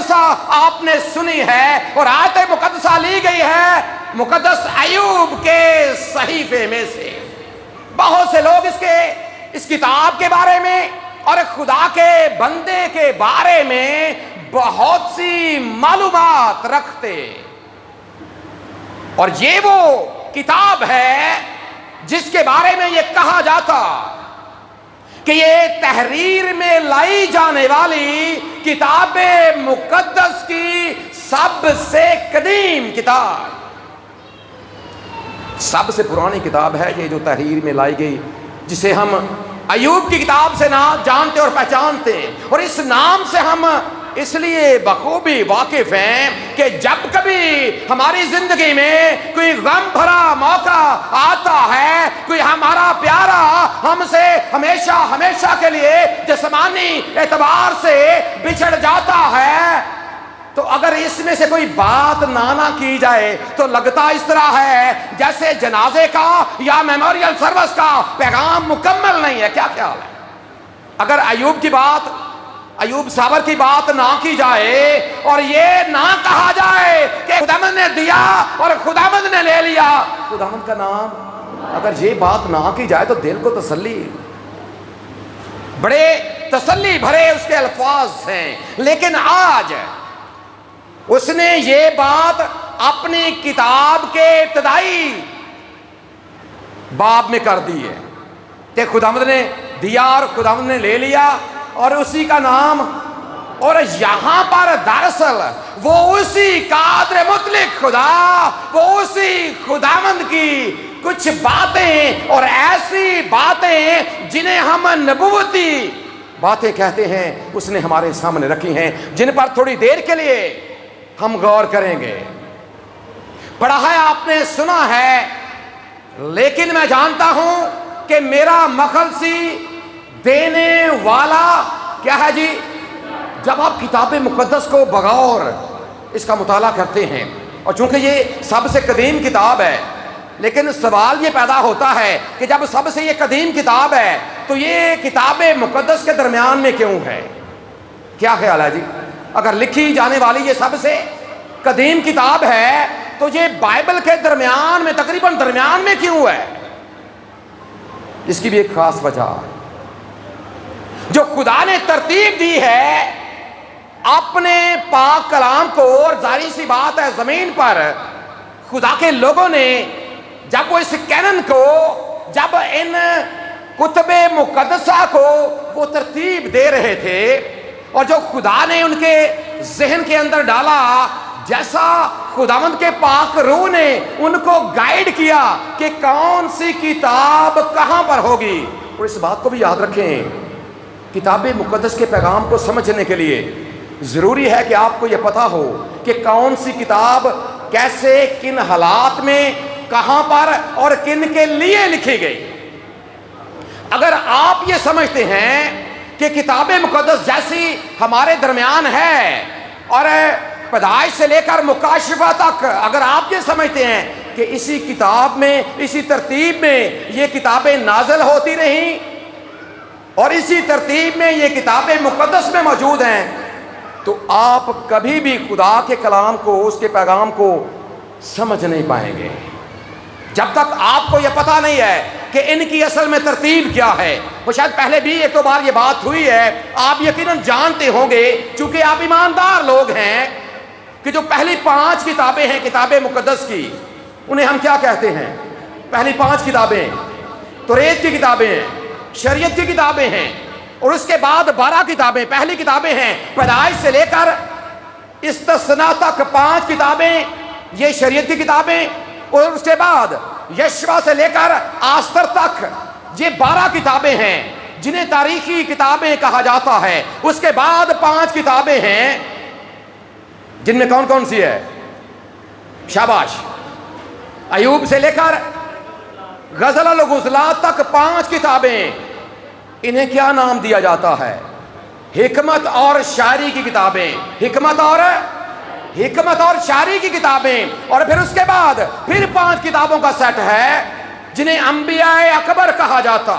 مقدسہ آپ نے سنی ہے اور آیت مقدسہ لی گئی ہے مقدس ایوب کے صحیفے میں سے۔ بہت سے لوگ اس کتاب کے بارے میں اور خدا کے بندے کے بارے میں بہت سی معلومات رکھتے، اور یہ وہ کتاب ہے جس کے بارے میں یہ کہا جاتا کہ یہ تحریر میں لائی جانے والی کتاب مقدس کی سب سے قدیم کتاب، سب سے پرانی کتاب ہے یہ جو تحریر میں لائی گئی، جسے ہم ایوب کی کتاب سے نہ جانتے اور پہچانتے، اور اس نام سے ہم اس لیے بخوبی واقف ہیں کہ جب کبھی ہماری زندگی میں کوئی غم بھرا موقع آتا ہے، کوئی ہمارا پیارا ہم سے ہمیشہ ہمیشہ کے لیے جسمانی اعتبار سے بچھڑ جاتا ہے، تو اگر اس میں سے کوئی بات نہ کی جائے تو لگتا اس طرح ہے جیسے جنازے کا یا میموریل سروس کا پیغام مکمل نہیں ہے۔ کیا خیال ہے؟ اگر ایوب صابر کی بات نہ کی جائے اور یہ نہ کہا جائے کہ خداوند نے دیا اور خداوند نے لے لیا، خداوند کا نام، اگر یہ بات نہ کی جائے تو دل کو تسلی، بڑے تسلی بھرے اس کے الفاظ ہیں، لیکن آج اس نے یہ بات اپنی کتاب کے ابتدائی باب میں کر دی ہے کہ خداوند نے دیا اور خداوند نے لے لیا اور اسی کا نام، اور یہاں پر دراصل وہ اسی قادر مطلق خدا، وہ اسی خداوند کی کچھ باتیں اور ایسی باتیں جنہیں ہم نبوتی باتیں کہتے ہیں، اس نے ہمارے سامنے رکھی ہیں، جن پر تھوڑی دیر کے لیے ہم غور کریں گے۔ پڑھا ہے آپ نے، سنا ہے، لیکن میں جانتا ہوں کہ میرا مخلصی دینے والا کیا ہے جی؟ جب آپ کتاب مقدس کو بغور اس کا مطالعہ کرتے ہیں، اور چونکہ یہ سب سے قدیم کتاب ہے، لیکن سوال یہ پیدا ہوتا ہے کہ جب سب سے یہ قدیم کتاب ہے تو یہ کتاب مقدس کے درمیان میں کیوں ہے؟ کیا خیال ہے جی؟ اگر لکھی جانے والی یہ سب سے قدیم کتاب ہے تو یہ بائبل کے درمیان میں، تقریباً درمیان میں کیوں ہے؟ اس کی بھی ایک خاص وجہ، جو خدا نے ترتیب دی ہے اپنے پاک کلام کو، اور ظاہری سی بات ہے زمین پر خدا کے لوگوں نے جب وہ اس کینن کو، جب ان کتب مقدسہ کو وہ ترتیب دے رہے تھے، اور جو خدا نے ان کے ذہن کے اندر ڈالا، جیسا خداوند کے پاک روح نے ان کو گائیڈ کیا کہ کون سی کتاب کہاں پر ہوگی۔ اور اس بات کو بھی یاد رکھیں، کتاب مقدس کے پیغام کو سمجھنے کے لیے ضروری ہے کہ آپ کو یہ پتا ہو کہ کون سی کتاب کیسے، کن حالات میں، کہاں پر اور کن کے لیے لکھی گئی۔ اگر آپ یہ سمجھتے ہیں کہ کتاب مقدس جیسی ہمارے درمیان ہے، اور پیدائش سے لے کر مکاشفہ تک اگر آپ یہ سمجھتے ہیں کہ اسی کتاب میں، اسی ترتیب میں یہ کتابیں نازل ہوتی رہیں اور اسی ترتیب میں یہ کتابیں مقدس میں موجود ہیں، تو آپ کبھی بھی خدا کے کلام کو، اس کے پیغام کو سمجھ نہیں پائیں گے جب تک آپ کو یہ پتہ نہیں ہے کہ ان کی اصل میں ترتیب کیا ہے۔ وہ شاید پہلے بھی ایک دو بار یہ بات ہوئی ہے، آپ یقیناً جانتے ہوں گے چونکہ آپ ایماندار لوگ ہیں، کہ جو پہلی 5 کتابیں ہیں کتاب مقدس کی، انہیں ہم کیا کہتے ہیں؟ پہلی 5 کتابیں توریت کی کتابیں ہیں، شریعت کی کتابیں ہیں، اور اس کے بعد 12 کتابیں پہلی کتابیں ہیں، پیدائش سے لے کر استثنا تک 5 کتابیں یہ شریعت کی کتابیں، اور اس کے بعد یشوع سے لے کر آستر تک یہ 12 کتابیں ہیں جنہیں تاریخی کتابیں کہا جاتا ہے۔ اس کے بعد 5 کتابیں ہیں جن میں کون کون سی ہے؟ شاباش، ایوب سے لے کر غزل الغزلات تک 5 کتابیں، انہیں کیا نام دیا جاتا ہے؟ حکمت اور شاعری کی کتابیں، حکمت اور شاعری کی کتابیں۔ اور پھر اس کے بعد پھر 5 کتابوں کا سیٹ ہے جنہیں انبیاء اکبر کہا جاتا،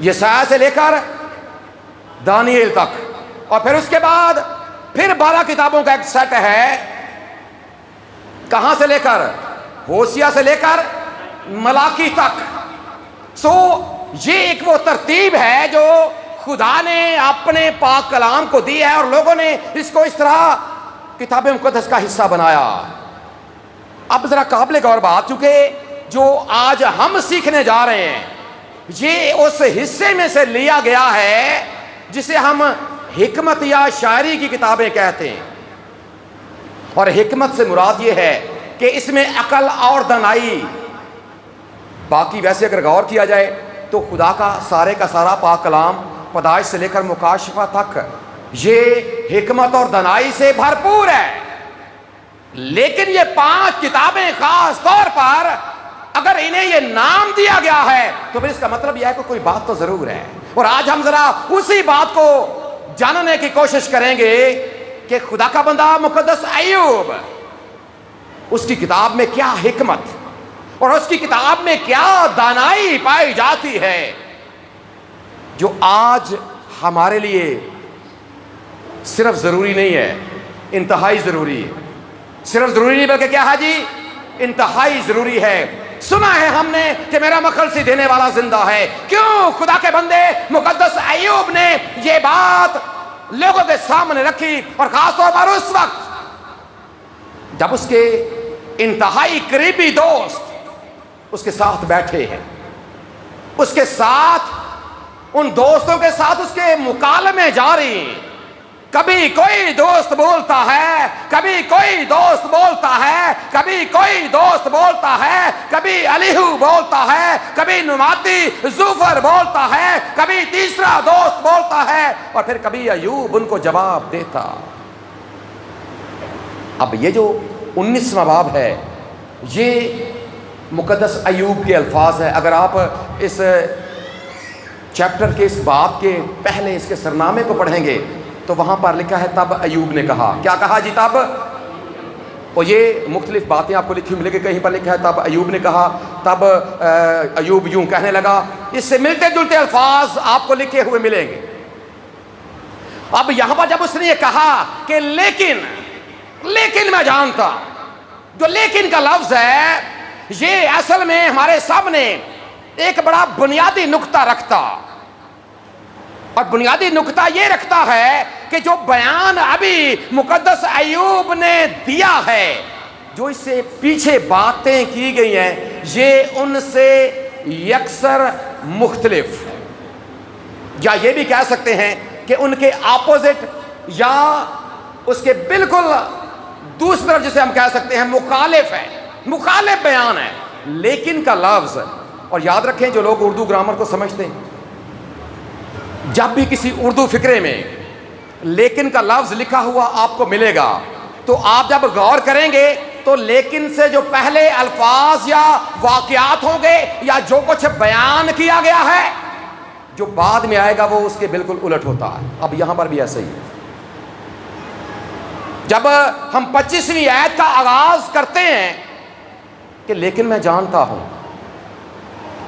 یسایا سے لے کر دانیل تک، اور پھر اس کے بعد پھر 12 کتابوں کا ایک سیٹ ہے، کہاں سے لے کر؟ ہوسیا سے لے کر ملاکی تک. سو یہ ایک وہ ترتیب ہے جو خدا نے اپنے پاک کلام کو دی ہے، اور لوگوں نے اس کو اس طرح کتاب مقدس کا حصہ بنایا. اب ذرا قابل غور بات، چونکہ جو آج ہم سیکھنے جا رہے ہیں یہ اس حصے میں سے لیا گیا ہے جسے ہم حکمت یا شاعری کی کتابیں کہتے ہیں. اور حکمت سے مراد یہ ہے کہ اس میں عقل اور دانائی. باقی ویسے اگر غور کیا جائے تو خدا کا سارے کا سارا پاک کلام پیدائش سے لے کر مکاشفہ تک یہ حکمت اور دانائی سے بھرپور ہے. لیکن یہ 5 کتابیں خاص طور پر اگر انہیں یہ نام دیا گیا ہے تو پھر اس کا مطلب یہ ہے کہ کوئی بات تو ضرور ہے. اور آج ہم ذرا اسی بات کو جاننے کی کوشش کریں گے کہ خدا کا بندہ مقدس ایوب، اس کی کتاب میں کیا حکمت اور اس کی کتاب میں کیا دانائی پائی جاتی ہے جو آج ہمارے لیے صرف ضروری نہیں ہے، انتہائی ضروری ہے. صرف ضروری نہیں بلکہ کیا ہے جی؟ انتہائی ضروری ہے. سنا ہے ہم نے کہ میرا مخلصی دینے والا زندہ ہے. کیوں خدا کے بندے مقدس ایوب نے یہ بات لوگوں کے سامنے رکھی، اور خاص طور پر اس وقت جب اس کے انتہائی قریبی دوست اس کے ساتھ بیٹھے ہیں، اس کے ساتھ، ان دوستوں کے ساتھ اس کے مکالمے جاری ہیں. کبھی کوئی دوست بولتا ہے، کبھی کوئی دوست بولتا ہے، کبھی کوئی دوست بولتا ہے، کبھی الیہو بولتا ہے، کبھی نماتی زوفر بولتا ہے، کبھی تیسرا دوست بولتا ہے، اور پھر کبھی ایوب ان کو جواب دیتا. اب یہ جو 19واں باب ہے یہ مقدس ایوب کے الفاظ ہے. اگر آپ اس چیپٹر کے اس باب کے پہلے اس کے سرنامے کو پڑھیں گے تو وہاں پر لکھا ہے تب ایوب نے کہا. کیا کہا جی؟ تب. اور یہ مختلف باتیں آپ کو لکھی ملے گی. کہیں پر لکھا ہے تب ایوب نے کہا، تب ایوب یوں کہنے لگا. اس سے ملتے جلتے الفاظ آپ کو لکھے ہوئے ملیں گے. اب یہاں پر جب اس نے یہ کہا کہ لیکن میں جانتا، جو لیکن کا لفظ ہے یہ اصل میں ہمارے سامنے ایک بڑا بنیادی نقطہ رکھتا، اور بنیادی نقطہ یہ رکھتا ہے کہ جو بیان ابھی مقدس ایوب نے دیا ہے، جو اس سے پیچھے باتیں کی گئی ہیں، یہ ان سے یکسر مختلف، یا یہ بھی کہہ سکتے ہیں کہ ان کے اپوزٹ، یا اس کے بالکل دوسری طرف جسے ہم کہہ سکتے ہیں مخالف ہے، مخالف بیان ہے. لیکن کا لفظ، اور یاد رکھیں جو لوگ اردو گرامر کو سمجھتے ہیں، جب بھی کسی اردو فقرے میں لیکن کا لفظ لکھا ہوا آپ کو ملے گا تو آپ جب غور کریں گے تو لیکن سے جو پہلے الفاظ یا واقعات ہوں گے یا جو کچھ بیان کیا گیا ہے، جو بعد میں آئے گا وہ اس کے بالکل الٹ ہوتا ہے. اب یہاں پر بھی ایسا ہی ہے. جب ہم 25ویں آیت کا آغاز کرتے ہیں کہ لیکن میں جانتا ہوں،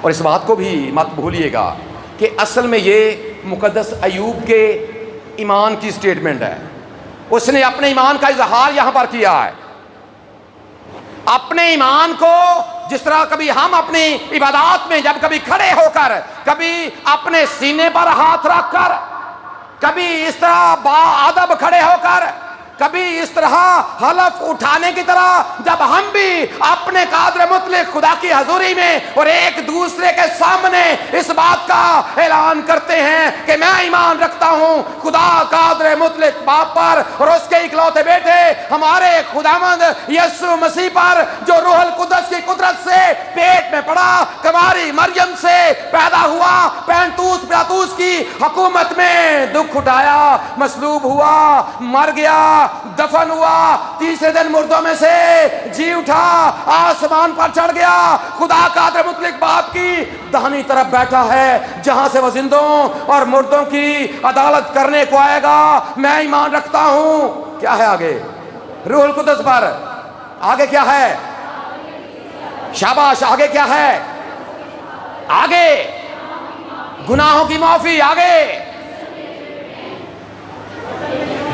اور اس بات کو بھی مت بھولیے گا کہ اصل میں یہ مقدس ایوب کے ایمان کی سٹیٹمنٹ ہے. اس نے اپنے ایمان کا اظہار یہاں پر کیا ہے. اپنے ایمان کو جس طرح کبھی ہم اپنی عبادات میں جب کبھی کھڑے ہو کر، کبھی اپنے سینے پر ہاتھ رکھ کر، کبھی اس طرح باادب کھڑے ہو کر، کبھی اس طرح حلف اٹھانے کی طرح، جب ہم بھی اپنے قادر مطلق خدا کی حضوری میں اور ایک دوسرے کے سامنے اس بات کا اعلان کرتے ہیں کہ میں ایمان رکھتا ہوں خدا قادر مطلق باپ پر اور اس کے اکلوتے بیٹے ہمارے خداوند یسوع مسیح پر، جو روح القدس کی قدرت سے پیٹ میں پڑا، کماری مریم سے پیدا ہوا، پینتوس پلاطوس کی حکومت میں دکھ اٹھایا، مصلوب ہوا، مر گیا، دفن ہوا، تیسرے دن مردوں میں سے جی اٹھا، آسمان پر چڑھ گیا، خدا قادر مطلق باپ کی داہنی طرف بیٹھا ہے، جہاں سے وہ زندوں اور مردوں کی عدالت کرنے کو آئے گا. میں ایمان رکھتا ہوں. کیا ہے آگے؟ روح القدس پر. آگے کیا ہے؟ شاباش. آگے کیا ہے؟ آگے گناہوں کی معافی. آگے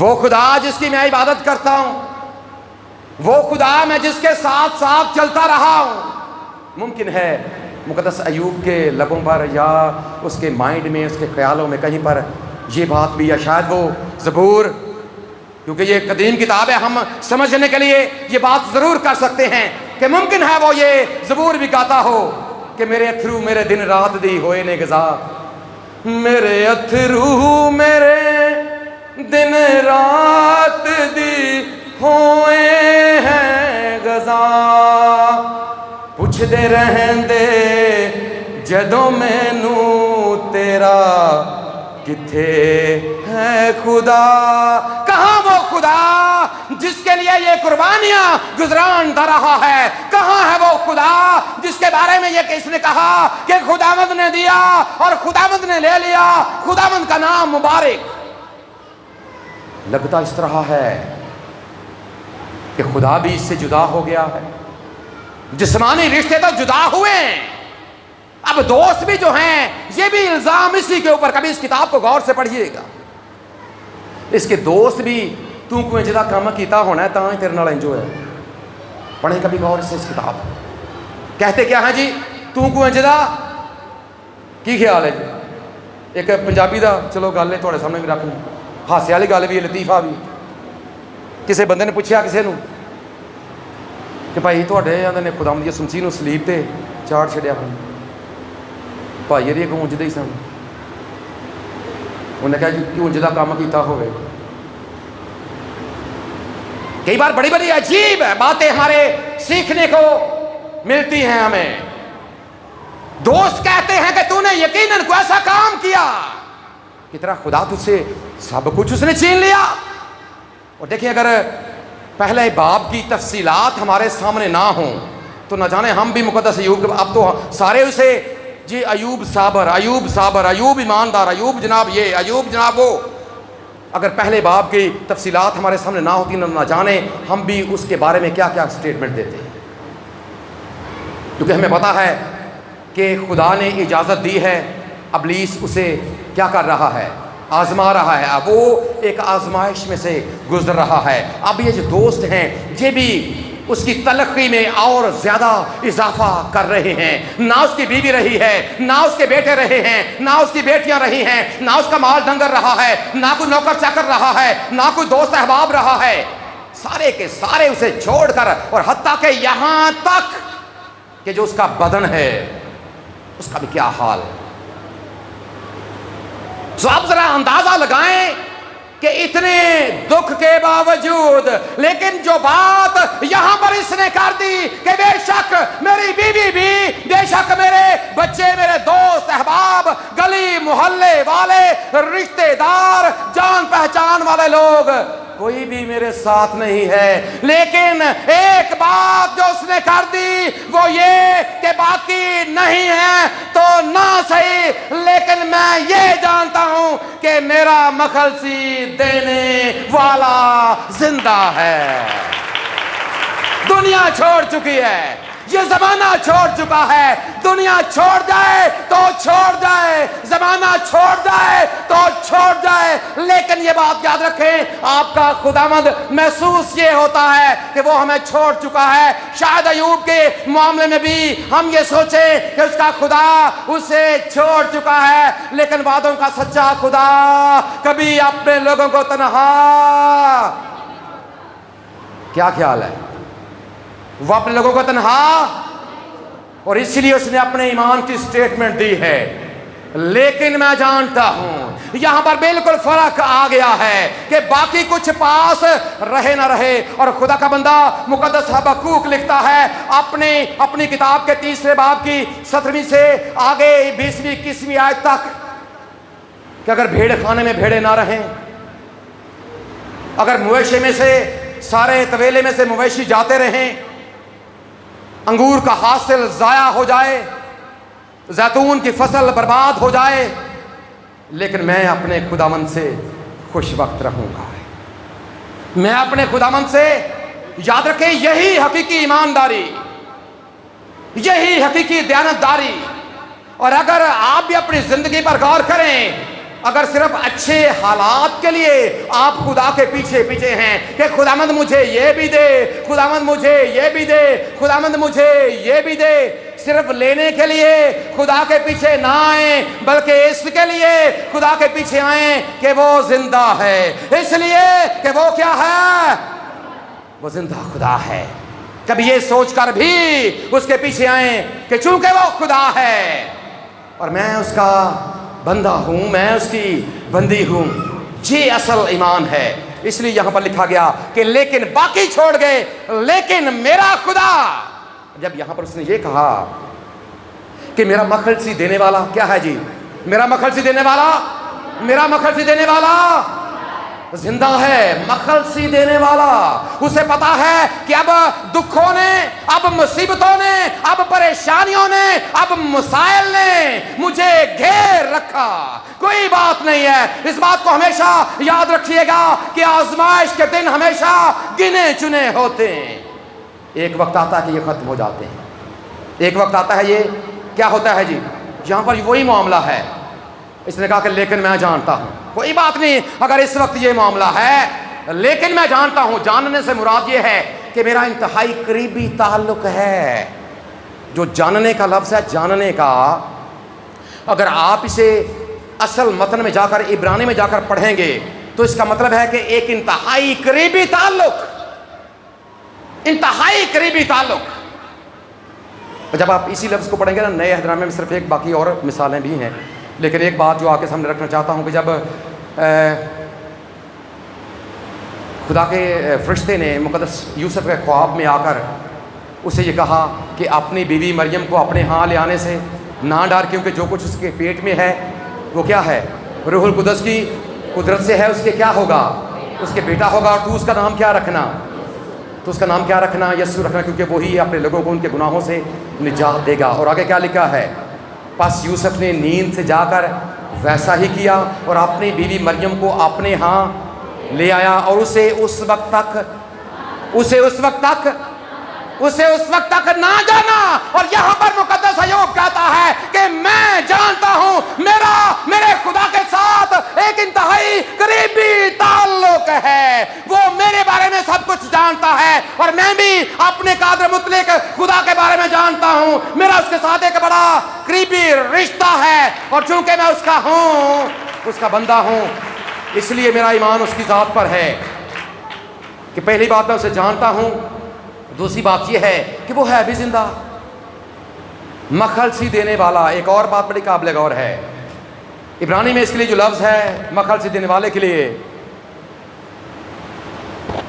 وہ خدا جس کی میں عبادت کرتا ہوں، وہ خدا میں جس کے ساتھ ساتھ چلتا رہا ہوں. ممکن ہے مقدس ایوب کے لبوں پر یا اس کے مائنڈ میں، اس کے خیالوں میں کہیں پر یہ بات بھی، یا شاید وہ زبور، کیونکہ یہ قدیم کتاب ہے، ہم سمجھنے کے لیے یہ بات ضرور کر سکتے ہیں کہ ممکن ہے وہ یہ زبور بھی گاتا ہو کہ میرے اتھرو میرے دن رات دی ہوئے نے گزا، میرے اتھرو میرے دن رات دی ہوئے ہیں گزا، پوچھ دے رہن دے جدوں مینوں تیرا کتھے ہے خدا. کہاں وہ خدا جس کے لیے یہ قربانیاں گزرانتا رہا ہے؟ کہاں ہے وہ خدا جس کے بارے میں یہ کس نے کہا کہ خداوند نے دیا اور خداوند نے لے لیا، خداوند کا نام مبارک. لگتا اس طرح ہے کہ خدا بھی اس سے جدا ہو گیا ہے. جسمانی رشتے تو جدا ہوئے ہیں، اب دوست بھی جو ہیں یہ بھی الزام اسی کے اوپر. کبھی اس کتاب کو غور سے پڑھیے گا، اس کے دوست بھی تو کوئی جدا کام کیتا ہونا ہے تاں ہی تیرے نال انج ہویا. پڑھیں کبھی غور سے اس کتاب. کہتے کیا ہیں جی؟ تو کوئی جدا کی خیال ہے جی؟ ایک پنجابی دا چلو گل ہے تھوڑے سامنے بھی رکھ لیں، ہاسے والی گل بھی ہے، لطیفہ بھی. کسی بندے نے پوچھا کسی نو کہ بھائی تھوڑے آدھے نے خداوند یسوع مسیح نو صلیب تے چاڑ چھڑیا ہوں، بھائی یہ کو اونجدے ہی سن. انہوں نے کہا جی کیوں اونجدہ کام کیتا ہوئے. کئی بار بڑی بڑی عجیب باتیں ہمارے سیکھنے کو ملتی ہیں ہمیں. دوست کہتے ہیں کہ تو نے یقیناً کوئی ایسا کام کیا، کتنا خدا تجھ سے سب کچھ اس نے چھین لیا. اور دیکھیں اگر پہلے باب کی تفصیلات ہمارے سامنے نہ ہوں تو نہ جانے ہم بھی مقدس ایوب، اب تو سارے اسے جی ایوب صابر، ایوب صابر، ایوب ایماندار، ایوب جناب یہ، ایوب جناب وہ. اگر پہلے باب کی تفصیلات ہمارے سامنے نہ ہوتی نہ جانے ہم بھی اس کے بارے میں کیا کیا سٹیٹمنٹ دیتے ہیں. کیونکہ ہمیں پتا ہے کہ خدا نے اجازت دی ہے، ابلیس اسے کیا کر رہا ہے؟ آزما رہا ہے. اب وہ ایک آزمائش میں سے گزر رہا ہے. اب یہ جو دوست ہیں یہ بھی اس کی تلخی میں اور زیادہ اضافہ کر رہے ہیں. نہ اس کی بیوی رہی ہے، نہ اس کے بیٹے رہے ہیں، نہ اس کی بیٹیاں رہی ہیں، نہ اس کا مال ڈنگر رہا ہے، نہ کوئی نوکر چاکر رہا ہے، نہ کوئی دوست احباب رہا ہے. سارے کے سارے اسے چھوڑ کر، اور حتیٰ کہ یہاں تک کہ جو اس کا بدن ہے اس کا بھی کیا حال ہے. سو آپ ذرا اندازہ لگائیں کہ اتنے دکھ کے باوجود لیکن جو بات یہاں پر اس نے کر دی کہ بے شک میری بیوی بھی، بے شک میرے بچے، میرے دوست احباب، گلی محلے والے، رشتے دار، جان پہچان والے لوگ، کوئی بھی میرے ساتھ نہیں ہے. لیکن ایک بات جو اس نے کر دی وہ یہ کہ باقی نہیں ہے تو نہ صحیح، لیکن میں یہ جانتا ہوں کہ میرا مخلصی دینے والا زندہ ہے. دنیا چھوڑ چکی ہے، یہ زمانہ چھوڑ چکا ہے. دنیا چھوڑ جائے تو چھوڑ جائے، زمانہ چھوڑ جائے تو چھوڑ جائے، لیکن یہ بات یاد رکھیں آپ کا خداوند محسوس یہ ہوتا ہے کہ وہ ہمیں چھوڑ چکا ہے. شاید ایوب کے معاملے میں بھی ہم یہ سوچیں کہ اس کا خدا اسے چھوڑ چکا ہے، لیکن وعدوں کا سچا خدا کبھی اپنے لوگوں کو تنہا، کیا خیال ہے؟ وہ اپنے لوگوں کو تنہا، اور اسی لیے اس نے اپنے ایمان کی سٹیٹمنٹ دی ہے. لیکن میں جانتا ہوں یہاں پر بالکل فرق آ گیا ہے کہ باقی کچھ پاس رہے نہ رہے. اور خدا کا بندہ مقدس حبقوق لکھتا ہے اپنی کتاب کے 3 باب کی 17 سے آگے 20ویں 21ویں آیت تک کہ اگر بھیڑ خانے میں بھیڑے نہ رہیں، اگر مویشی میں سے سارے طویلے میں سے مویشی جاتے رہیں، انگور کا حاصل ضائع ہو جائے، زیتون کی فصل برباد ہو جائے، لیکن میں اپنے خداوند سے خوش وقت رہوں گا. میں اپنے خداوند سے، یاد رکھیں یہی حقیقی ایمانداری، یہی حقیقی دیانتداری. اور اگر آپ بھی اپنی زندگی پر غور کریں اگر صرف اچھے حالات کے لیے آپ خدا کے پیچھے پیچھے ہیں کہ خداوند مجھے یہ بھی دے، خداوند مجھے یہ بھی دے، خداوند مجھے یہ بھی دے، صرف لینے کے لیے خدا کے پیچھے نہ آئیں، بلکہ اس کے لیے خدا کے پیچھے آئیں کہ وہ زندہ ہے، اس لیے کہ وہ کیا ہے؟ وہ زندہ خدا ہے۔ کبھی یہ سوچ کر بھی اس کے پیچھے آئیں کہ چونکہ وہ خدا ہے اور میں اس کا بندہ ہوں، میں اس کی بندی ہوں، یہ اصل ایمان ہے۔ اس لیے یہاں پر لکھا گیا کہ لیکن باقی چھوڑ گئے، لیکن میرا خدا، جب یہاں پر اس نے یہ کہا کہ میرا مخلصی دینے والا کیا ہے جی؟ میرا مخلصی دینے والا، میرا مخلصی دینے والا زندہ ہے۔ مخلصی دینے والا، اسے پتا ہے کہ اب دکھوں نے، اب مصیبتوں نے، اب پریشانیوں نے، اب مسائل نے مجھے گھیر رکھا، کوئی بات نہیں ہے۔ اس بات کو ہمیشہ یاد رکھیے گا کہ آزمائش کے دن ہمیشہ گنے چنے ہوتے ہیں۔ ایک وقت آتا ہے کہ یہ ختم ہو جاتے ہیں، ایک وقت آتا ہے یہ کیا ہوتا ہے جی؟ یہاں پر وہی معاملہ ہے۔ اس نے کہا کہ لیکن میں جانتا ہوں، کوئی بات نہیں اگر اس وقت یہ معاملہ ہے، لیکن میں جانتا ہوں۔ جاننے سے مراد یہ ہے کہ میرا انتہائی قریبی تعلق ہے۔ جو جاننے کا لفظ ہے، جاننے کا، اگر آپ اسے اصل متن میں جا کر، عبرانی میں جا کر پڑھیں گے تو اس کا مطلب ہے کہ ایک انتہائی قریبی تعلق، انتہائی قریبی تعلق۔ جب آپ اسی لفظ کو پڑھیں گے نا نئے عہد نامے میں، صرف ایک، باقی اور مثالیں بھی ہیں، لیکن ایک بات جو آپ کے سامنے رکھنا چاہتا ہوں کہ جب خدا کے فرشتے نے مقدس یوسف کے خواب میں آ کر اسے یہ کہا کہ اپنی بیوی مریم کو اپنے ہاں لے آنے سے نہ ڈر، کیونکہ جو کچھ اس کے پیٹ میں ہے وہ کیا ہے؟ روح القدس کی قدرت سے ہے، اس کے کیا ہوگا؟ اس کے بیٹا ہوگا، اور تو اس کا نام کیا رکھنا؟ تو اس کا نام کیا رکھنا؟ یسوع رکھنا، کیونکہ وہی اپنے لوگوں کو ان کے گناہوں سے نجات دے گا۔ اور آگے کیا لکھا ہے؟ پس یوسف نے نیند سے جا کر ویسا ہی کیا اور اپنی بیوی مریم کو اپنے ہاں لے آیا، اور اسے اس وقت تک نہ جانا۔ اور یہاں پر مقدس ایوب کہتا ہے کہ میں جانتا ہوں میرے خدا کے ساتھ ایک انتہائی قریبی تعلق ہے، وہ میرے بارے میں سب کچھ جانتا ہے اور میں بھی اپنے قادر مطلق خدا کے بارے میں جانتا ہوں۔ میرا اس کے ساتھ ایک بڑا قریبی رشتہ ہے، اور چونکہ میں اس کا ہوں، اس کا بندہ ہوں، اس لیے میرا ایمان اس کی ذات پر ہے کہ پہلی بات میں اسے جانتا ہوں، دوسری بات یہ ہے کہ وہ ہے بھی زندہ، مخلصی دینے والا۔ ایک اور بات بڑی قابل غور ہے، عبرانی میں اس کے لیے جو لفظ ہے مخلصی دینے والے کے لیے،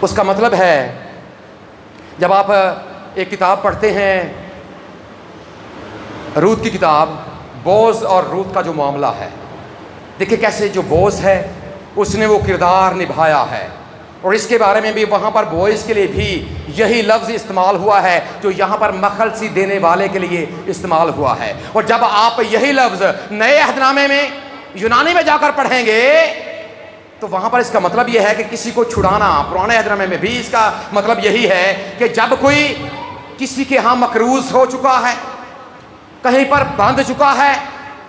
اس کا مطلب ہے، جب آپ ایک کتاب پڑھتے ہیں روت کی کتاب، بوز اور روت کا جو معاملہ ہے، دیکھیں کیسے جو بوز ہے اس نے وہ کردار نبھایا ہے، اور اس کے بارے میں بھی وہاں پر بوئز کے لیے بھی یہی لفظ استعمال ہوا ہے جو یہاں پر مخلصی دینے والے کے لیے استعمال ہوا ہے۔ اور جب آپ یہی لفظ نئے عہد نامے میں یونانی میں جا کر پڑھیں گے تو وہاں پر اس کا مطلب یہ ہے کہ کسی کو چھڑانا۔ پرانے عہد نامے میں بھی اس کا مطلب یہی ہے کہ جب کوئی کسی کے ہاں مقروض ہو چکا ہے، کہیں پر بندھ چکا ہے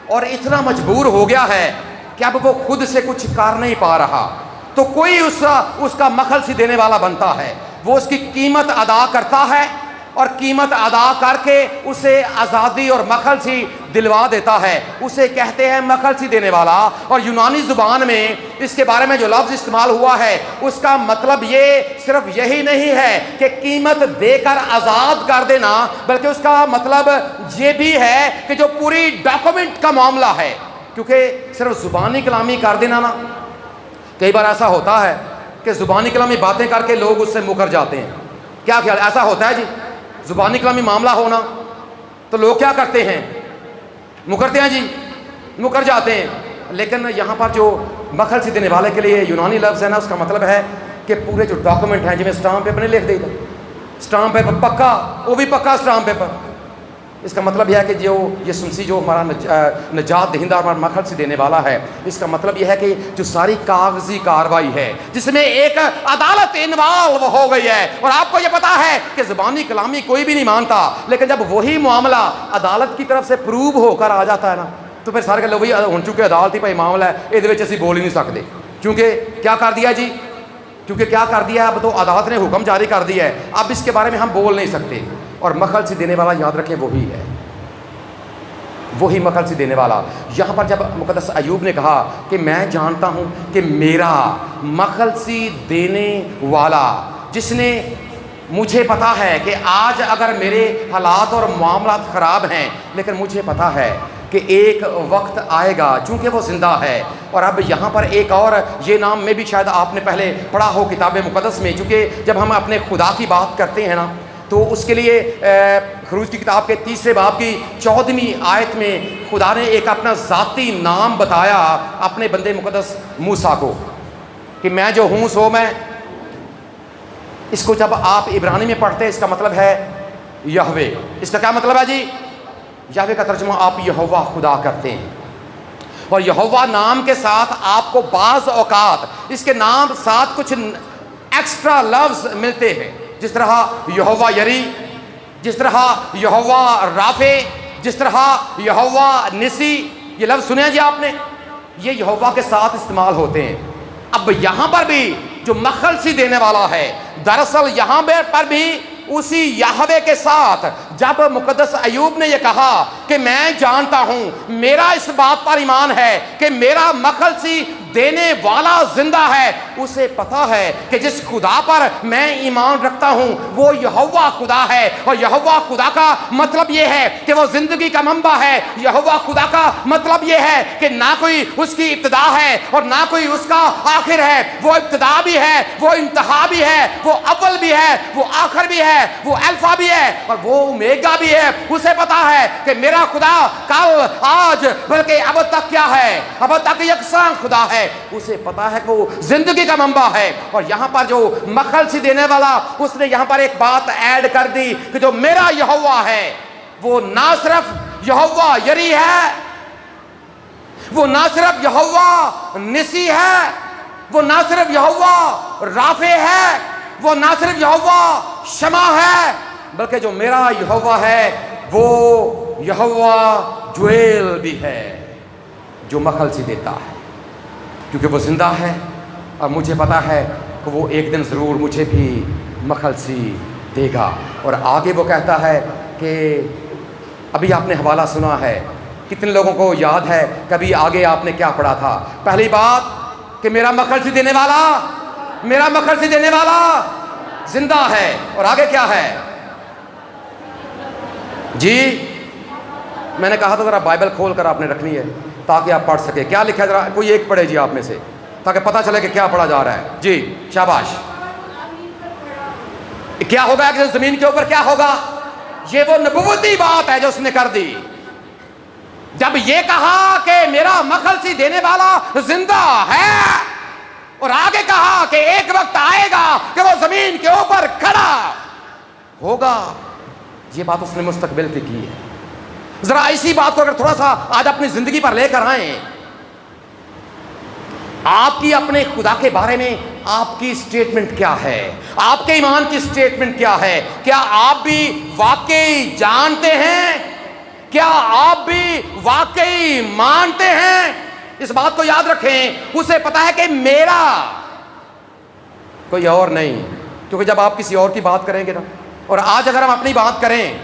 اور اتنا مجبور ہو گیا ہے کہ اب وہ خود سے کچھ کر نہیں پا رہا، تو کوئی اس کا مخلصی دینے والا بنتا ہے، وہ اس کی قیمت ادا کرتا ہے اور قیمت ادا کر کے اسے آزادی اور مخلصی دلوا دیتا ہے، اسے کہتے ہیں مخلصی دینے والا۔ اور یونانی زبان میں اس کے بارے میں جو لفظ استعمال ہوا ہے اس کا مطلب یہ صرف یہی نہیں ہے کہ قیمت دے کر آزاد کر دینا، بلکہ اس کا مطلب یہ بھی ہے کہ جو پوری ڈاکومنٹ کا معاملہ ہے، کیونکہ صرف زبانی کلامی کر دینا نا، کئی بار ایسا ہوتا ہے کہ زبانی کلامی باتیں کر کے لوگ اس سے مکر جاتے ہیں۔ کیا خیال ایسا ہوتا ہے جی؟ زبانی کلامی معاملہ ہونا تو لوگ کیا کرتے ہیں؟ مکرتے ہیں جی، مکر جاتے ہیں۔ لیکن یہاں پر جو مخلصی دینے والے کے لیے یونانی لفظ ہے نا، اس کا مطلب ہے کہ پورے جو ڈاکومنٹ ہیں، جی میں اسٹامپ پیپر نہیں لکھ دے گا، اسٹامپ پیپر پکا، وہ بھی پکا اسٹامپ پیپر، اس کا مطلب یہ ہے کہ جو یسوع مسیح جو ہمارا نجات دہندہ اور مخلصی دینے والا ہے، اس کا مطلب یہ ہے کہ جو ساری کاغذی کاروائی ہے جس میں ایک عدالت انوالو ہو گئی ہے، اور آپ کو یہ پتا ہے کہ زبانی کلامی کوئی بھی نہیں مانتا، لیکن جب وہی معاملہ عدالت کی طرف سے پروو ہو کر آ جاتا ہے نا، تو پھر سارے لوگ ہوں چونکہ عدالت ہی بھائی معاملہ ہے یہ اسی بول ہی نہیں سکتے، کیونکہ کیا کر دیا جی، کیونکہ کیا کر دیا، اب تو عدالت نے حکم جاری کر دیا ہے، اب اس کے بارے میں ہم بول نہیں سکتے۔ اور مخلصی دینے والا یاد رکھیں وہی ہے، وہی مخلصی دینے والا۔ یہاں پر جب مقدس ایوب نے کہا کہ میں جانتا ہوں کہ میرا مخلصی دینے والا، جس نے مجھے پتا ہے کہ آج اگر میرے حالات اور معاملات خراب ہیں، لیکن مجھے پتا ہے کہ ایک وقت آئے گا چونکہ وہ زندہ ہے۔ اور اب یہاں پر ایک اور یہ نام میں بھی شاید آپ نے پہلے پڑھا ہو کتاب مقدس میں، چونکہ جب ہم اپنے خدا کی بات کرتے ہیں نا تو اس کے لیے خروج کی کتاب کے 3 باب کی 14ویں آیت میں خدا نے ایک اپنا ذاتی نام بتایا اپنے بندے مقدس موسیٰ کو کہ میں جو ہوں سو میں۔ اس کو جب آپ عبرانی میں پڑھتے ہیں اس کا مطلب ہے یہوے۔ اس کا کیا مطلب ہے جی؟ یہوے کا ترجمہ آپ یہوہ خدا کرتے ہیں، اور یہوہ نام کے ساتھ آپ کو بعض اوقات اس کے نام ساتھ کچھ ایکسٹرا لفظ ملتے ہیں، جس طرح یہوہ یری، جس طرح یہوہ رافع، جس طرح یہوہ نسی۔ یہ لفظ سنے ہیں جی آپ نے، یہ یہوہ کے ساتھ استعمال ہوتے ہیں۔ اب یہاں پر بھی جو مخلصی دینے والا ہے، دراصل یہاں پر بھی اسی یہوے کے ساتھ جب مقدس ایوب نے یہ کہا کہ میں جانتا ہوں، میرا اس بات پر ایمان ہے کہ میرا مخلصی دینے والا زندہ ہے، اسے پتا ہے کہ جس خدا پر میں ایمان رکھتا ہوں وہ یہوہ خدا ہے، اور یہوہ خدا کا مطلب یہ ہے کہ وہ زندگی کا منبع ہے۔ یہوہ خدا کا مطلب یہ ہے کہ نہ کوئی اس کی ابتدا ہے اور نہ کوئی اس کا آخر ہے، وہ ابتدا بھی ہے، وہ انتہا بھی ہے، وہ اول بھی ہے، وہ آخر بھی ہے، وہ الفا بھی ہے اور وہ اومیگا بھی ہے۔ اسے پتا ہے کہ میرا خدا کل آج بلکہ اب تک کیا ہے، اب تک یکساں خدا ہے۔ اسے پتا ہے کہ وہ زندگی کا منبع ہے۔ اور یہاں پر جو مخلصی دینے والا، اس نے یہاں پر ایک بات ایڈ کر دی کہ جو میرا یہوہ ہے وہ نہ صرف یہوہ یری ہے، وہ نہ صرف یہوہ نسی ہے، وہ نہ صرف یہوہ رافع ہے، وہ نہ صرف یہوہ شما ہے، بلکہ جو میرا یہوہ ہے وہ یہوہ جویل بھی ہے، جو مخلصی دیتا ہے، کیونکہ وہ زندہ ہے اور مجھے پتا ہے کہ وہ ایک دن ضرور مجھے بھی مخلصی دے گا۔ اور آگے وہ کہتا ہے کہ ابھی آپ نے حوالہ سنا ہے، کتنے لوگوں کو یاد ہے کبھی آگے آپ نے کیا پڑھا تھا؟ پہلی بات کہ میرا مخلصی دینے والا، میرا مخلصی دینے والا زندہ ہے، اور آگے کیا ہے جی؟ میں نے کہا تھا ذرا بائبل کھول کر آپ نے رکھنی ہے تاکہ آپ پڑھ سکے۔ کیا لکھا ہے ذرا کوئی ایک پڑھے جی آپ میں سے، تاکہ پتہ چلے کہ کیا پڑھا جا رہا ہے جی۔ شاباش۔ کیا ہوگا کہ زمین کے اوپر کیا ہوگا؟ یہ وہ نبوتی بات ہے جو اس نے کر دی جب یہ کہا کہ میرا مخلصی دینے والا زندہ ہے، اور آگے کہا کہ ایک وقت آئے گا کہ وہ زمین کے اوپر کھڑا ہوگا۔ یہ بات اس نے مستقبل کی ہے۔ ذرا اسی بات کو اگر تھوڑا سا آج اپنی زندگی پر لے کر آئیں، آپ کی اپنے خدا کے بارے میں آپ کی سٹیٹمنٹ کیا ہے؟ آپ کے ایمان کی سٹیٹمنٹ کیا ہے؟ کیا آپ بھی واقعی جانتے ہیں؟ کیا آپ بھی واقعی مانتے ہیں؟ اس بات کو یاد رکھیں، اسے پتا ہے کہ میرا کوئی اور نہیں، کیونکہ جب آپ کسی اور کی بات کریں گے نا، اور آج اگر ہم اپنی بات کریں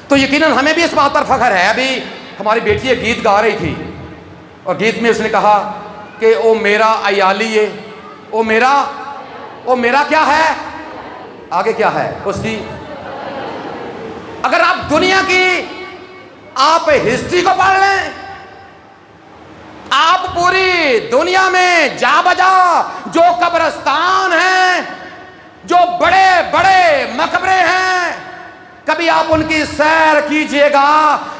تو یقیناً ہمیں بھی اس بات پر فخر ہے۔ ابھی ہماری بیٹی ایک گیت گا رہی تھی اور گیت میں اس نے کہا کہ او میرا عیالی ہے، او میرا کیا ہے، آگے کیا ہے اس کی؟ اگر آپ دنیا کی آپ ہسٹری کو پڑھ لیں، آپ پوری دنیا میں جا بجا جو قبرستان ہیں، جو بڑے بڑے مقبرے ہیں، کبھی آپ ان کی سیر کیجئے گا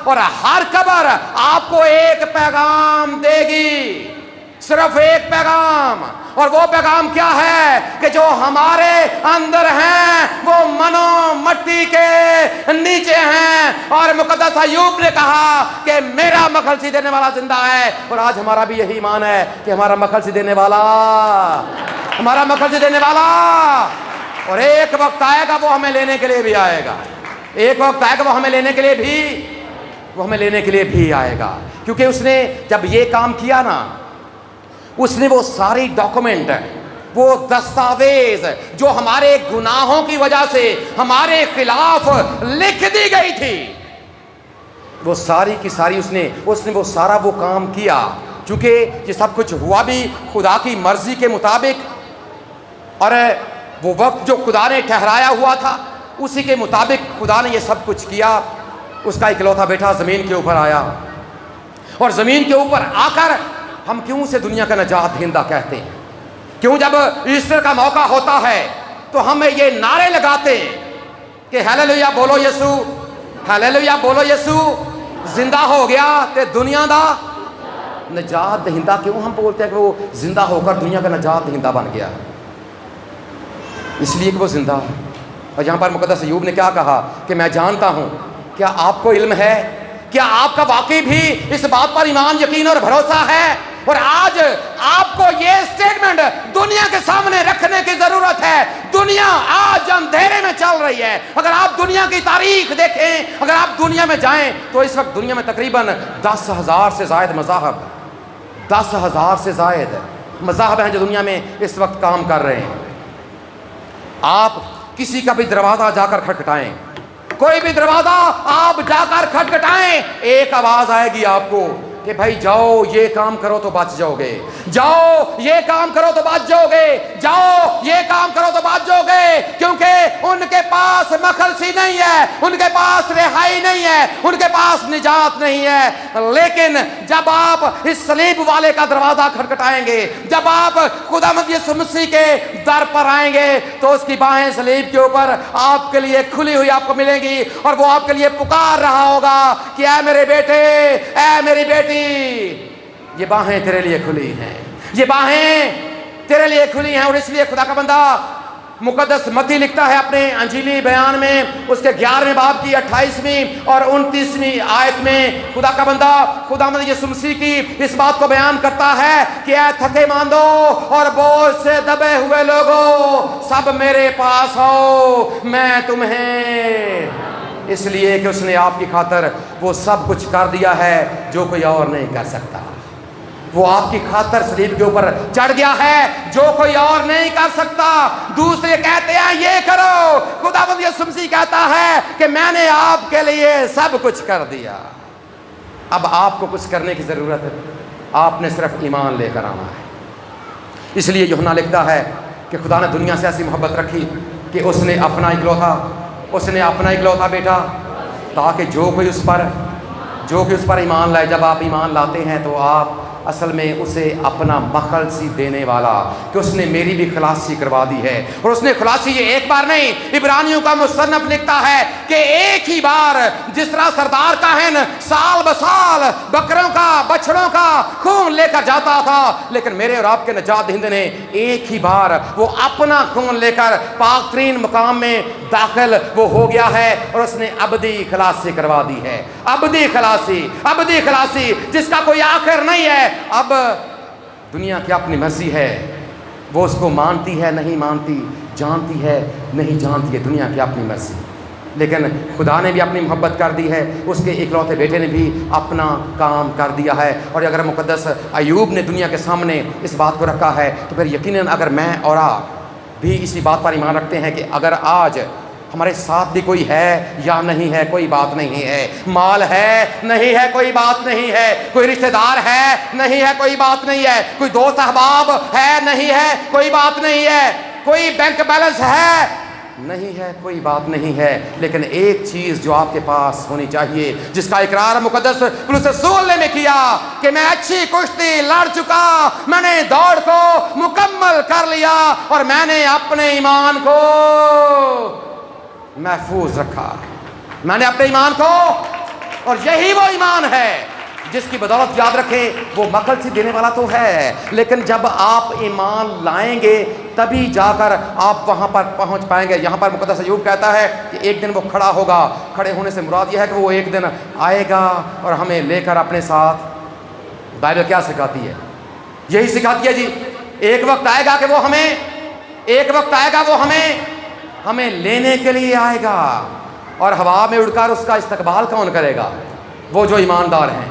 اور ہر قبر آپ کو ایک پیغام دے گی، صرف ایک پیغام، اور وہ پیغام کیا ہے کہ جو ہمارے اندر ہیں وہ منو مٹی کے نیچے ہیں۔ اور مقدس ایوب نے کہا کہ میرا مخلصی دینے والا زندہ ہے، اور آج ہمارا بھی یہی ایمان ہے کہ ہمارا مخلصی دینے والا، ہمارا مخلصی دینے والا، اور ایک وقت آئے گا وہ ہمیں لینے کے لیے بھی آئے گا، ایک وقت آئے گا وہ ہمیں لینے کے لیے بھی آئے گا۔ کیونکہ اس نے جب یہ کام کیا نا، اس نے وہ ساری ڈاکومنٹ، وہ دستاویز جو ہمارے گناہوں کی وجہ سے ہمارے خلاف لکھ دی گئی تھی، وہ ساری کی ساری اس نے وہ سارا وہ کام کیا. چونکہ یہ سب کچھ ہوا بھی خدا کی مرضی کے مطابق، اور وہ وقت جو خدا نے ٹھہرایا ہوا تھا اسی کے مطابق خدا نے یہ سب کچھ کیا. اس کا اکلوتا بیٹا زمین کے اوپر آیا، اور زمین کے اوپر آ کر ہم کیوں اسے دنیا کا نجات دہندہ کہتے ہیں؟ کیوں جب ایسٹر کا موقع ہوتا ہے تو ہم یہ نعرے لگاتے ہیں کہ ہیلیلویا بولو یسوع، ہیلیلویا بولو یسوع زندہ ہو گیا تے دنیا دا نجات دہندہ. کیوں ہم بولتے ہیں کہ وہ زندہ ہو کر دنیا کا نجات دہندہ بن گیا؟ اس لیے کہ وہ زندہ ہے. اور یہاں پر مقدس ایوب نے کیا کہا کہ میں جانتا ہوں. کیا آپ کو علم ہے؟ کیا آپ کا واقعی بھی اس بات پر ایمان، یقین اور بھروسہ ہے؟ اور آج آپ کو یہ سٹیٹمنٹ دنیا کے سامنے رکھنے کی ضرورت ہے. دنیا آج اندھیرے میں چل رہی ہے. اگر آپ دنیا کی تاریخ دیکھیں، اگر آپ دنیا میں جائیں تو اس وقت دنیا میں تقریباً 10,000 سے زائد مذاہب، 10,000 سے زائد مذاہب ہیں جو دنیا میں اس وقت کام کر رہے ہیں. آپ کسی کا بھی دروازہ جا کر کھٹکھٹائیں، کوئی بھی دروازہ آپ جا کر کھٹکھٹائیں، ایک آواز آئے گی آپ کو کہ بھائی جاؤ یہ کام کرو تو بچ جاؤ گے، جاؤ یہ کام کرو تو بچ جاؤ گے، جاؤ یہ کام کرو تو بچ جاؤ گے. کیونکہ ان کے پاس مخلصی نہیں ہے، ان کے پاس رہائی نہیں ہے، ان کے پاس نجات نہیں ہے. لیکن جب آپ اس صلیب والے کا دروازہ کھٹکھٹائیں گے، جب آپ خداوند یسوع مسیح کے در پر آئیں گے تو اس کی باہیں صلیب کے اوپر آپ کے لیے کھلی ہوئی آپ کو ملیں گی، اور وہ آپ کے لیے پکار رہا ہوگا کہ اے میرے بیٹے، اے میری بیٹی، یہ باہیں تیرے لیے کھلی ہیں، یہ باہیں تیرے لیے کھلی ہیں. اور اس لیے خدا کا بندہ مقدس متی لکھتا ہے اپنے انجیلی بیان میں، اس کے 11ویں باب کی 28ویں اور 29ویں آیت میں خدا کا بندہ خداوند یسوع مسیح کی اس بات کو بیان کرتا ہے کہ اے تھکے ماندو اور بوجھ سے دبے ہوئے لوگوں، سب میرے پاس آؤ، میں تمہیں. اس لیے کہ اس نے آپ کی خاطر وہ سب کچھ کر دیا ہے جو کوئی اور نہیں کر سکتا. وہ آپ کی خاطر صلیب کے اوپر چڑھ گیا ہے جو کوئی اور نہیں کر سکتا. دوسرے کہتے ہیں یہ کرو، خداوند یسوع مسیح کہتا ہے کہ میں نے آپ کے لیے سب کچھ کر دیا. اب آپ کو کچھ کرنے کی ضرورت ہے، آپ نے صرف ایمان لے کر آنا ہے. اس لیے یوحنا لکھتا ہے کہ خدا نے دنیا سے ایسی محبت رکھی کہ اس نے اپنا اکلوتا بیٹا، تاکہ جو کوئی اس پر ایمان لائے. جب آپ ایمان لاتے ہیں تو آپ اصل میں اسے اپنا مخلصی دینے والا، کہ اس نے میری بھی خلاصی کروا دی ہے. اور اس نے خلاصی یہ ایک بار نہیں، عبرانیوں کا مصنف لکھتا ہے کہ ایک ہی بار، جس طرح سردار کاہن سال بسال بکروں کا بچڑوں کا خون لے کر جاتا تھا، لیکن میرے اور آپ کے نجات دہندے نے ایک ہی بار وہ اپنا خون لے کر پاک ترین مقام میں داخل وہ ہو گیا ہے، اور اس نے ابدی خلاصی کروا دی ہے. ابدی خلاصی جس کا کوئی آخر نہیں ہے. اب دنیا کی اپنی مرضی ہے، وہ اس کو مانتی ہے نہیں مانتی، جانتی ہے نہیں جانتی ہے، دنیا کی اپنی مرضی. لیکن خدا نے بھی اپنی محبت کر دی ہے، اس کے اکلوتے بیٹے نے بھی اپنا کام کر دیا ہے. اور اگر مقدس ایوب نے دنیا کے سامنے اس بات کو رکھا ہے تو پھر یقیناً اگر میں اور آپ بھی اسی بات پر ایمان رکھتے ہیں کہ اگر آج ہمارے ساتھ بھی کوئی ہے یا نہیں ہے کوئی بات نہیں ہے، مال ہے نہیں ہے کوئی بات نہیں ہے، کوئی رشتہ دار ہے نہیں ہے کوئی بات نہیں ہے، کوئی دوست احباب ہے نہیں ہے کوئی بات نہیں ہے، کوئی بینک بیلنس ہے نہیں ہے کوئی بات نہیں ہے. لیکن ایک چیز جو آپ کے پاس ہونی چاہیے، جس کا اقرار مقدس پولس رسول نے کیا کہ میں اچھی کشتی لڑ چکا، میں نے دوڑ کو مکمل کر لیا، اور میں نے اپنے ایمان کو محفوظ رکھا. میں نے اپنے ایمان کو، اور یہی وہ ایمان ہے جس کی بدولت یاد رکھیں وہ مخلصی دینے والا تو ہے، لیکن جب آپ ایمان لائیں گے تبھی جا کر آپ وہاں پر پہنچ پائیں گے. یہاں پر مقدس ایوب کہتا ہے کہ ایک دن وہ کھڑا ہوگا. کھڑے ہونے سے مراد یہ ہے کہ وہ ایک دن آئے گا اور ہمیں لے کر اپنے ساتھ. بائبل کیا سکھاتی ہے؟ یہی سکھاتی ہے جی، ایک وقت آئے گا کہ وہ ہمیں لینے کے لیے آئے گا، اور ہوا میں اڑ کر اس کا استقبال کون کرے گا؟ وہ جو ایماندار ہیں،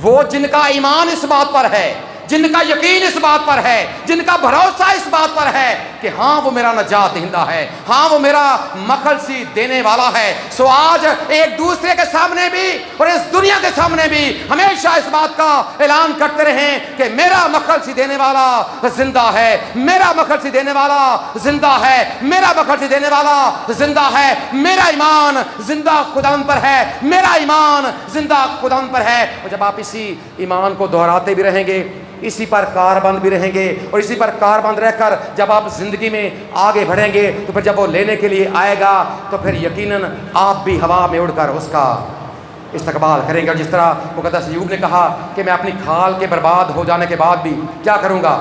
وہ جن کا ایمان اس بات پر ہے، جن کا یقین اس بات پر ہے، جن کا بھروسہ اس بات پر ہے کہ ہاں وہ میرا نجات دہندہ ہے، ہاں وہ میرا مخلصی دینے والا ہے۔ سو آج ایک دوسرے کے سامنے بھی اور اس دنیا کے سامنے بھی ہمیشہ اس بات کا اعلان کرتے رہیں کہ میرا مخلصی دینے والا زندہ ہے، میرا مخلصی دینے والا زندہ ہے، میرا مخلصی دینے والا زندہ ہے، میرا ایمان زندہ خداوند پر ہے، میرا ایمان زندہ خداوند پر ہے۔ اور جب آپ اسی ایمان کو دہراتے بھی رہیں گے، اسی پر کاربند بھی رہیں گے، اور اسی پر کاربند رہ کر جب آپ زندگی میں آگے بڑھیں گے تو پھر جب وہ لینے کے لیے آئے گا تو پھر یقیناً آپ بھی ہوا میں اڑ کر اس کا استقبال کریں گے۔ اور جس طرح مقدس ایوب نے کہا کہ میں اپنی کھال کے برباد ہو جانے کے بعد بھی کیا کروں گا؟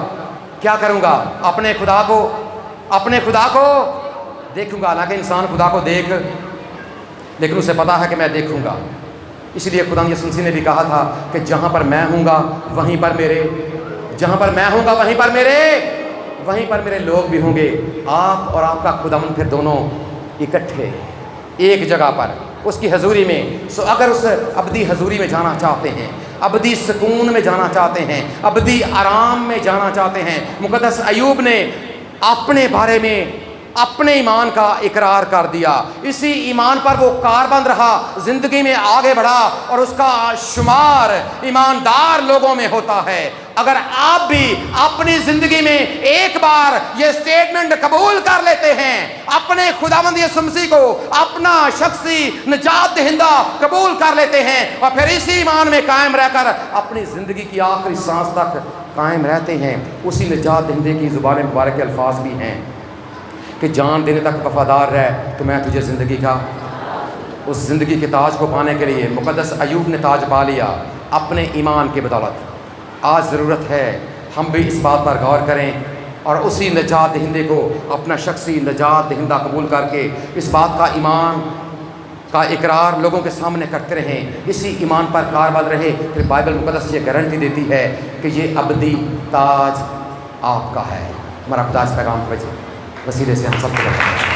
اپنے خدا کو دیکھوں گا۔ حالانکہ انسان خدا کو لیکن اسے پتا ہے کہ میں دیکھوں گا۔ اسی لیے خدا یسوع مسیح نے بھی کہا تھا کہ جہاں پر میں ہوں گا وہیں پر میرے لوگ بھی ہوں گے۔ آپ اور آپ کا خداوند پھر دونوں اکٹھے ایک جگہ پر اس کی حضوری میں۔ سو اگر اس ابدی حضوری میں جانا چاہتے ہیں، ابدی سکون میں جانا چاہتے ہیں، ابدی آرام میں جانا چاہتے ہیں، مقدس ایوب نے اپنے بارے میں اپنے ایمان کا اقرار کر دیا، اسی ایمان پر وہ کاربند رہا، زندگی میں آگے بڑھا، اور اس کا شمار ایماندار لوگوں میں ہوتا ہے۔ اگر آپ بھی اپنی زندگی میں ایک بار یہ سٹیٹمنٹ قبول کر لیتے ہیں، اپنے خداوند یسوع مسیح کو اپنا شخصی نجات دہندہ قبول کر لیتے ہیں، اور پھر اسی ایمان میں قائم رہ کر اپنی زندگی کی آخری سانس تک قائم رہتے ہیں، اسی نجات دہندے کی زبان مبارک کے الفاظ بھی ہیں کہ جان دینے تک وفادار رہ تو میں تجھے زندگی کا اس زندگی کے تاج کو پانے کے لیے مقدس ایوب نے تاج پا لیا اپنے ایمان کی بدولت۔ آج ضرورت ہے ہم بھی اس بات پر غور کریں اور اسی نجات دہندے کو اپنا شخصی نجات دہندہ قبول کر کے اس بات کا ایمان کا اقرار لوگوں کے سامنے کرتے رہیں، اسی ایمان پر کاربند رہے۔ پھر بائبل مقدس یہ گارنٹی دیتی ہے کہ یہ ابدی تاج آپ کا ہے۔ ہمارا خدا اس پیغام کو وسیلے سے ہم سب کو